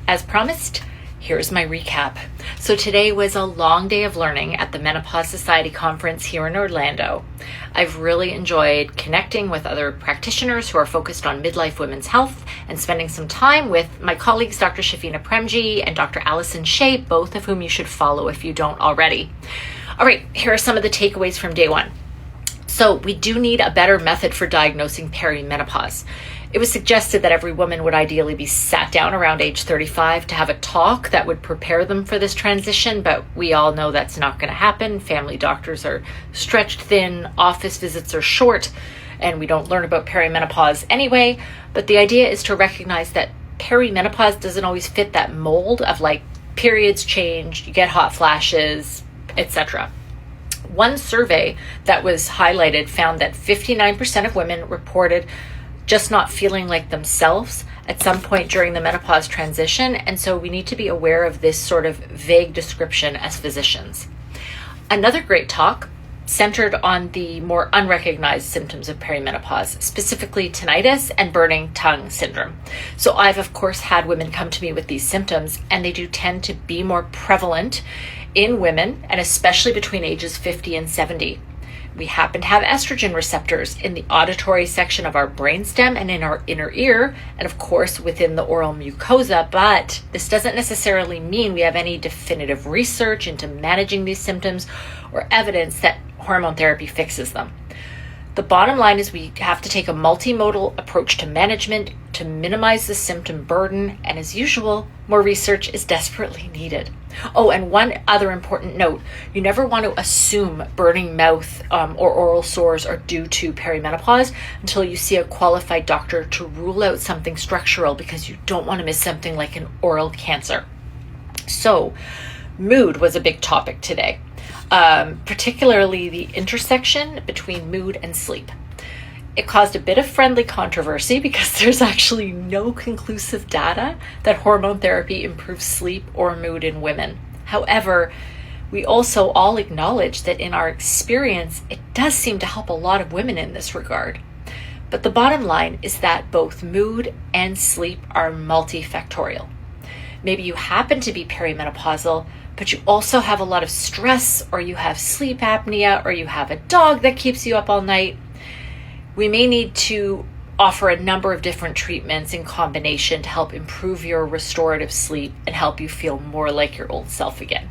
As promised, here's my recap. So today was a long day of learning at the Menopause Society conference here in Orlando. I've really enjoyed connecting with other practitioners who are focused on midlife women's health and spending some time with my colleagues, Dr. Shafina Premji and Dr. Allison Shea, both of whom you should follow if you don't already. All right, here are some of the takeaways from day one. So we do need a better method for diagnosing perimenopause. It was suggested that every woman would ideally be sat down around age 35 to have a talk that would prepare them for this transition, but we all know that's not going to happen. Family doctors are stretched thin, office visits are short, and we don't learn about perimenopause anyway. But the idea is to recognize that perimenopause doesn't always fit that mold of like periods change, you get hot flashes, etc. One survey that was highlighted found that 59% of women reported just not feeling like themselves at some point during the menopause transition. And so we need to be aware of this sort of vague description as physicians. Another great talk centered on the more unrecognized symptoms of perimenopause, specifically tinnitus and burning tongue syndrome. So I've, of course, had women come to me with these symptoms, and they do tend to be more prevalent in women, and especially between ages 50 and 70. We happen to have estrogen receptors in the auditory section of our brainstem and in our inner ear, and of course within the oral mucosa, but this doesn't necessarily mean we have any definitive research into managing these symptoms or evidence that hormone therapy fixes them. The bottom line is we have to take a multimodal approach to management to minimize the symptom burden, and as usual, more research is desperately needed. Oh, and one other important note, you never want to assume burning mouth or oral sores are due to perimenopause until you see a qualified doctor to rule out something structural, because you don't want to miss something like an oral cancer. So, mood was a big topic today. Particularly the intersection between mood and sleep. It caused a bit of friendly controversy because there's actually no conclusive data that hormone therapy improves sleep or mood in women. However, we also all acknowledge that in our experience, it does seem to help a lot of women in this regard. But the bottom line is that both mood and sleep are multifactorial. Maybe you happen to be perimenopausal, but you also have a lot of stress, or you have sleep apnea, or you have a dog that keeps you up all night. We may need to offer a number of different treatments in combination to help improve your restorative sleep and help you feel more like your old self again.